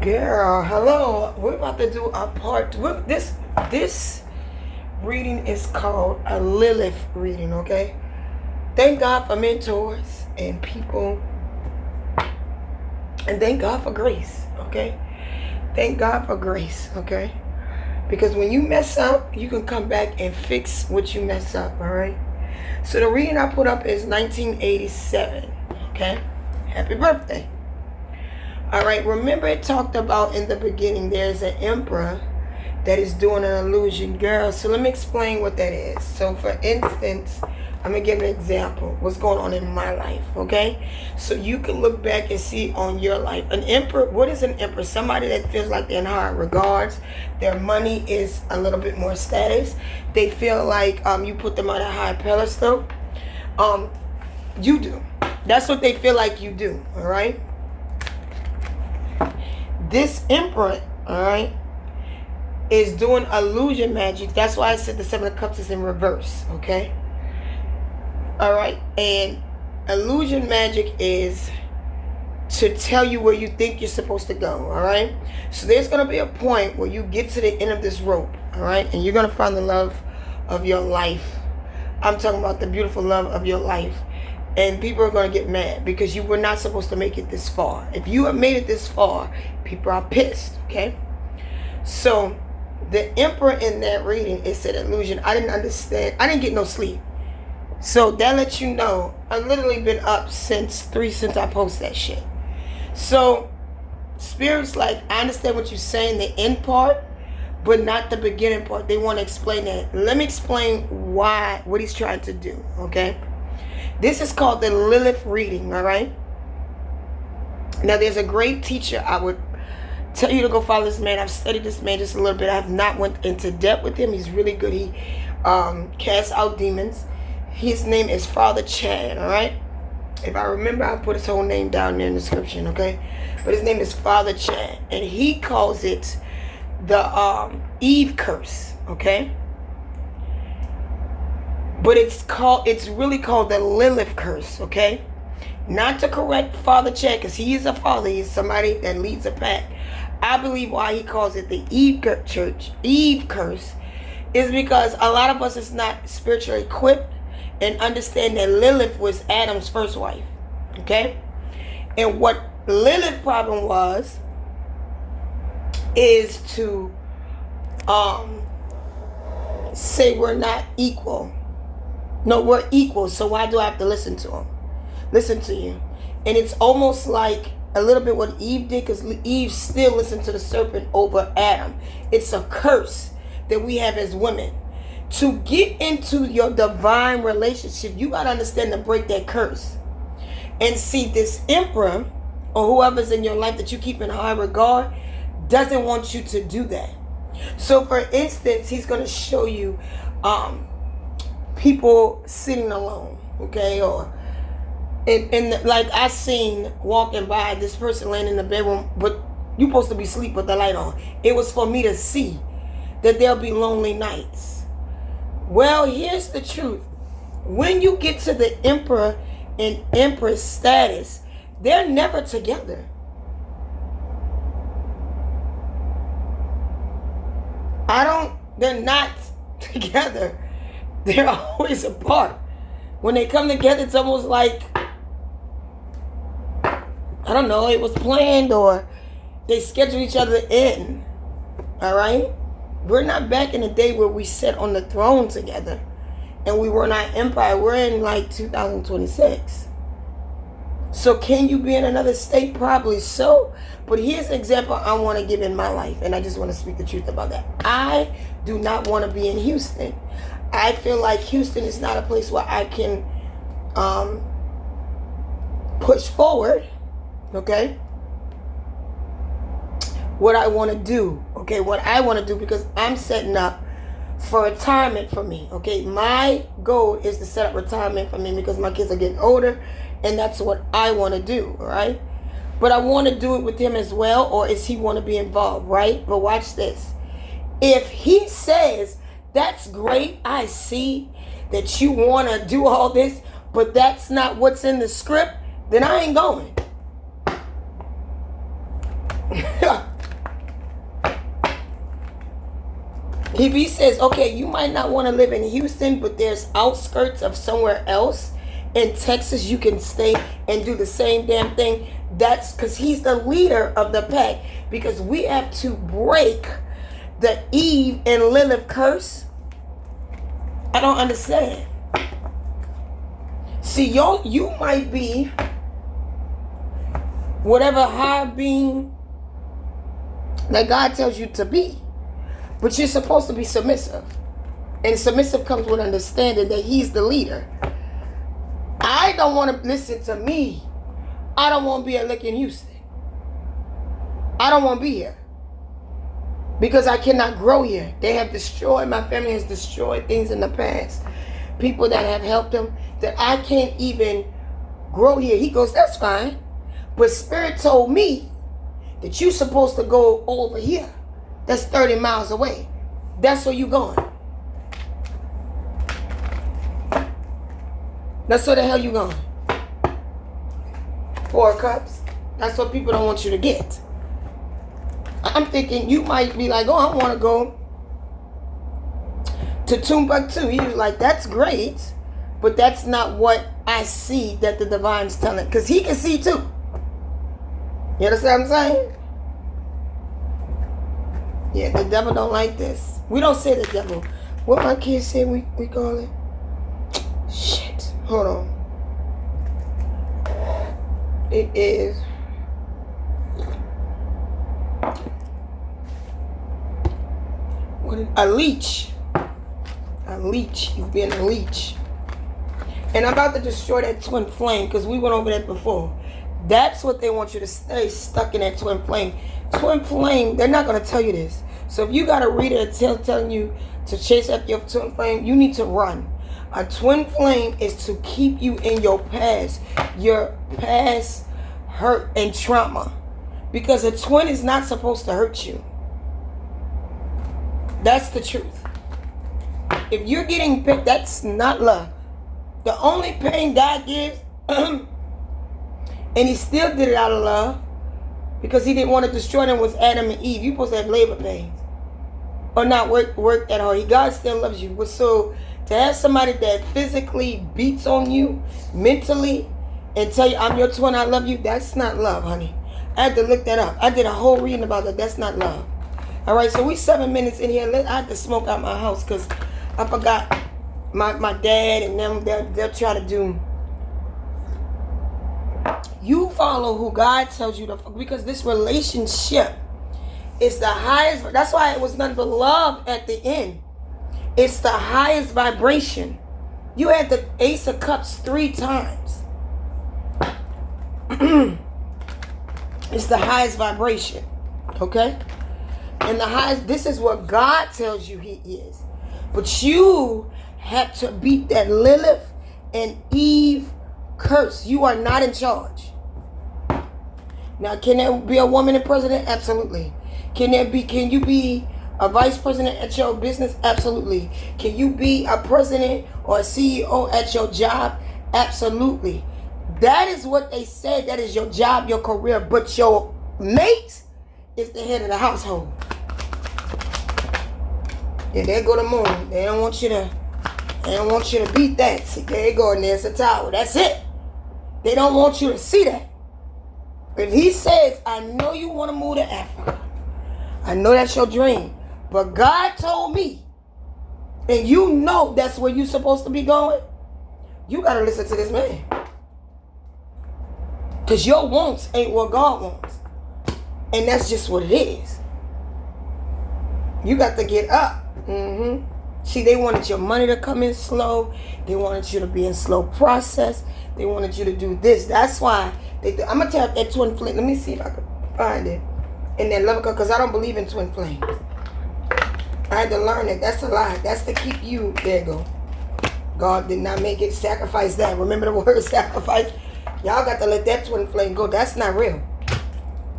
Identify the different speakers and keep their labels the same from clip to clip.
Speaker 1: Girl, hello. We're about to do a part. This reading is called a Lilith reading. Okay. Thank God for mentors and people, and thank God for grace. Okay. Thank God for grace. Okay. Because when you mess up, you can come back and fix what you mess up. All right. So the reading I put up is 1987. Okay. Happy birthday. All right, remember it talked about in the beginning there's an emperor that is doing an illusion. Girl, so let me explain what that is. So for instance, I'm going to give an example. What's going on in my life, okay? So you can look back and see on your life. An emperor, what is an emperor? Somebody that feels like they're in high regards. Their money is a little bit more status. They feel like you put them on a high pedestal. You do. That's what they feel like you do, all right? This emperor, all right, is doing illusion magic. That's why I said the Seven of Cups is in reverse, okay? All right, and illusion magic is to tell you where you think you're supposed to go, all right? So there's going to be a point where you get to the end of this rope, all right? And you're going to find the love of your life. I'm talking about the beautiful love of your life. And people are going to get mad because you were not supposed to make it this far. If you have made it this far, people are pissed, okay? So the emperor in that reading is an illusion. I didn't understand. I didn't get no sleep. So that lets you know I've literally been up since I posted that shit. So Spirit's like, I understand what you're saying, the end part, but not the beginning part. They want to explain that. Let me explain what he's trying to do, okay? This is called the Lilith reading, all right? Now, there's a great teacher. I would tell you to go follow this man. I've studied this man just a little bit. I have not went into depth with him. He's really good. He casts out demons. His name is Father Chad, all right? If I remember, I'll put his whole name down there in the description, okay? But his name is Father Chad, and he calls it the Eve curse, okay? But it's really called the Lilith curse, okay? Not to correct Father Chad, because he is a father. He's somebody that leads a pack. I believe why he calls it the Eve curse is because a lot of us is not spiritually equipped and understand that Lilith was Adam's first wife, okay? And what Lilith's problem is to say we're not equal. No, we're equal, so why do I have to listen to him? Listen to you. And it's almost like a little bit what Eve did, because Eve still listened to the serpent over Adam. It's a curse that we have as women. To get into your divine relationship, you got to understand to break that curse. And see, this emperor, or whoever's in your life that you keep in high regard, doesn't want you to do that. So, for instance, he's going to show you people sitting alone, okay, or like I seen walking by this person laying in the bedroom, but you supposed to be asleep with the light on. It was for me to see that there'll be lonely nights. Well, here's the truth. When you get to the emperor and empress status, they're never together. They're not together. They're always apart. When they come together, it's almost like, I don't know, it was planned or they scheduled each other in. All right? We're not back in the day where we sat on the throne together and we were not empire. We're in like 2026. So can you be in another state? Probably so. But here's an example I want to give in my life, and I just want to speak the truth about that. I do not want to be in Houston. I feel like Houston is not a place where I can push forward, okay, what I want to do, okay, what I want to do, because I'm setting up for retirement for me, okay. My goal is to set up retirement for me because my kids are getting older, and that's what I want to do, all right. But I want to do it with him as well, or is he want to be involved, right? But watch this. If he says, that's great, I see that you want to do all this, but that's not what's in the script, then I ain't going. If he says, okay, you might not want to live in Houston, but there's outskirts of somewhere else in Texas you can stay and do the same damn thing. That's because he's the leader of the pack. Because we have to break the Eve and Lilith curse. I don't understand. See, you might be whatever high being that God tells you to be. But you're supposed to be submissive. And submissive comes with understanding that he's the leader. I don't want to listen to me. I don't want to be a lick in Houston. I don't want to be here. Because I cannot grow here. They have destroyed, my family has destroyed things in the past. People that have helped them, that I can't even grow here. He goes, that's fine. But Spirit told me that you're supposed to go over here. That's 30 miles away. That's where you going. That's where the hell you going. 4 cups. That's what people don't want you to get. I'm thinking you might be like, oh, I want to go to Timbuktu. He was like, that's great, but that's not what I see that the divine's telling. Because he can see too. You understand what I'm saying? Yeah, the devil don't like this. We don't say the devil. What my kids say we call it? Shit. Hold on. It is... a leech. A leech. He's being a leech. And I'm about to destroy that twin flame because we went over that before. That's what they want you to stay stuck in, that twin flame. Twin flame, they're not going to tell you this. So if you got a reader telling you to chase after your twin flame, you need to run. A twin flame is to keep you in your past hurt and trauma. Because a twin is not supposed to hurt you. That's the truth. If you're getting picked, that's not love. The only pain God gives, and he still did it out of love, because he didn't want to destroy them, was Adam and Eve. You're supposed to have labor pains. Or not work at all. God still loves you. So to have somebody that physically beats on you, mentally, and tell you, I'm your twin, I love you, that's not love, honey. I had to look that up. I did a whole reading about that. That's not love. All right, so we 7 minutes in here. I had to smoke out my house because I forgot my dad and them. They'll try to do. You follow who God tells you to, because this relationship is the highest. That's why it was nothing but love at the end. It's the highest vibration. You had the Ace of Cups 3 times. It's the highest vibration. Okay? And the highest, this is what God tells you he is. But you have to beat that Lilith and Eve curse. You are not in charge. Now, can there be a woman in president? Absolutely. Can you be a vice president at your business? Absolutely. Can you be a president or a CEO at your job? Absolutely. That is what they said. That is your job, your career. But your mate is the head of the household. Yeah, there go the moon. They don't want you to beat that. See, there you go, and there's the tower. That's it. They don't want you to see that. If he says, I know you want to move to Africa. I know that's your dream. But God told me, and you know that's where you're supposed to be going, you got to listen to this man. Because your wants ain't what God wants. And that's just what it is. You got to get up. See, they wanted your money to come in slow. They wanted you to be in slow process. They wanted you to do this. That's why I'm going to tell that twin flame. Let me see if I can find it in that love, because I don't believe in twin flames. I had to learn that. That's a lie. That's to keep you. There you go. God did not make it. Sacrifice that. Remember the word sacrifice? Y'all got to let that twin flame go. That's not real.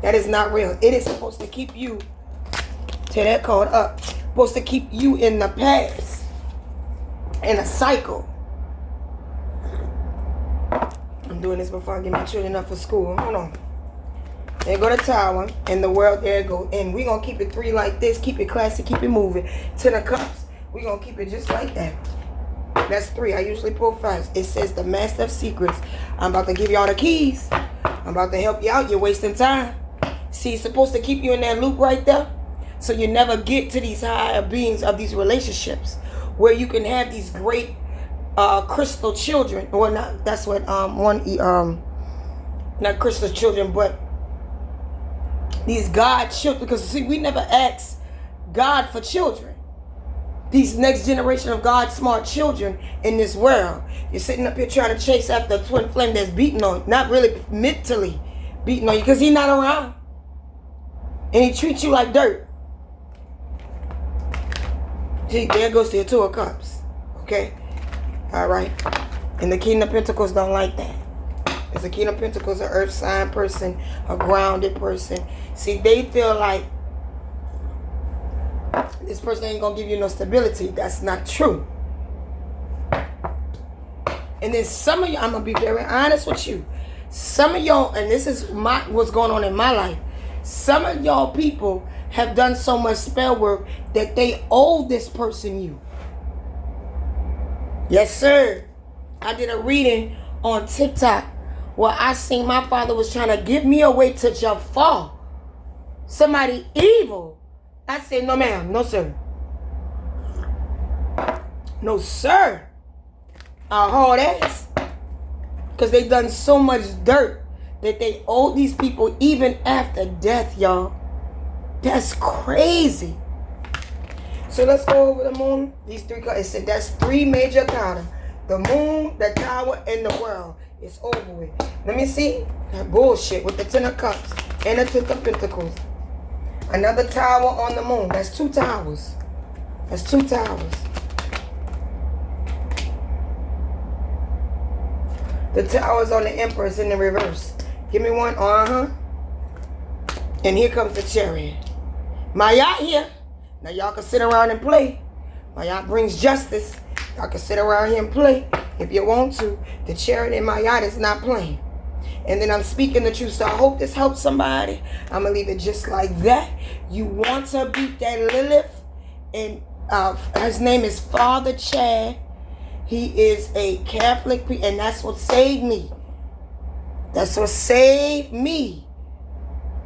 Speaker 1: That is not real. It is supposed to keep you, tear that card up, supposed to keep you in the past, in a cycle. I'm doing this before I get my children up for school. Hold on. There go the tower. And the world, there it go. And we're going to keep it 3 like this. Keep it classy. Keep it moving. 10 of Cups. We're going to keep it just like that. That's 3. I usually pull 5. It says the Master of Secrets. I'm about to give y'all the keys. I'm about to help you out. You're wasting time. See, it's supposed to keep you in that loop right there. So you never get to these higher beings of these relationships. Where you can have these great crystal children. Or not, that's what not crystal children, but these God children. Because see, we never asked God for children. These next generation of God smart children in this world. You're sitting up here trying to chase after a twin flame that's beating on you. Not really mentally beating on you, because he's not around. And he treats you like dirt. See, there goes to your 2 of Cups. Okay? Alright? And the King of Pentacles don't like that. Because the King of Pentacles is an earth sign person, a grounded person. See, they feel like this person ain't going to give you no stability. That's not true. And then some of you, I'm going to be very honest with you. Some of y'all, and this is what's going on in my life. Some of y'all people have done so much spell work that they owe this person you. Yes, sir. I did a reading on TikTok where I seen my father was trying to give me away to Jafar. Somebody evil. I said, no, ma'am. No, sir. No, sir. Hard ass. Because they done so much dirt that they owe these people even after death, y'all. That's crazy. So let's go over the moon. These 3 cards. It said that's 3 major cards. The moon, the tower, and the world. It's over with. Let me see. That bullshit with the 10 of Cups and the 10 of Pentacles. Another tower on the moon. That's 2 towers. That's 2 towers. The tower's on the Empress in the reverse. Give me one. And here comes the Chariot. My yacht here. Now y'all can sit around and play. My yacht brings justice. Y'all can sit around here and play if you want to. The Chariot in my yacht is not playing. And then I'm speaking the truth. So I hope this helps somebody. I'm going to leave it just like that. You want to beat that Lilith. And his name is Father Chad. He is a Catholic priest. And that's what saved me. That's what saved me.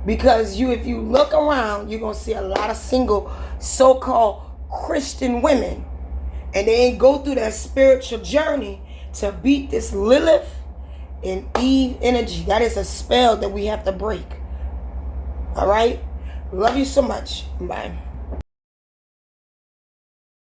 Speaker 1: Because if you look around, you're going to see a lot of single so-called Christian women. And they ain't go through that spiritual journey to beat this Lilith and Eve energy. That is a spell that we have to break. All right? Love you so much. Bye.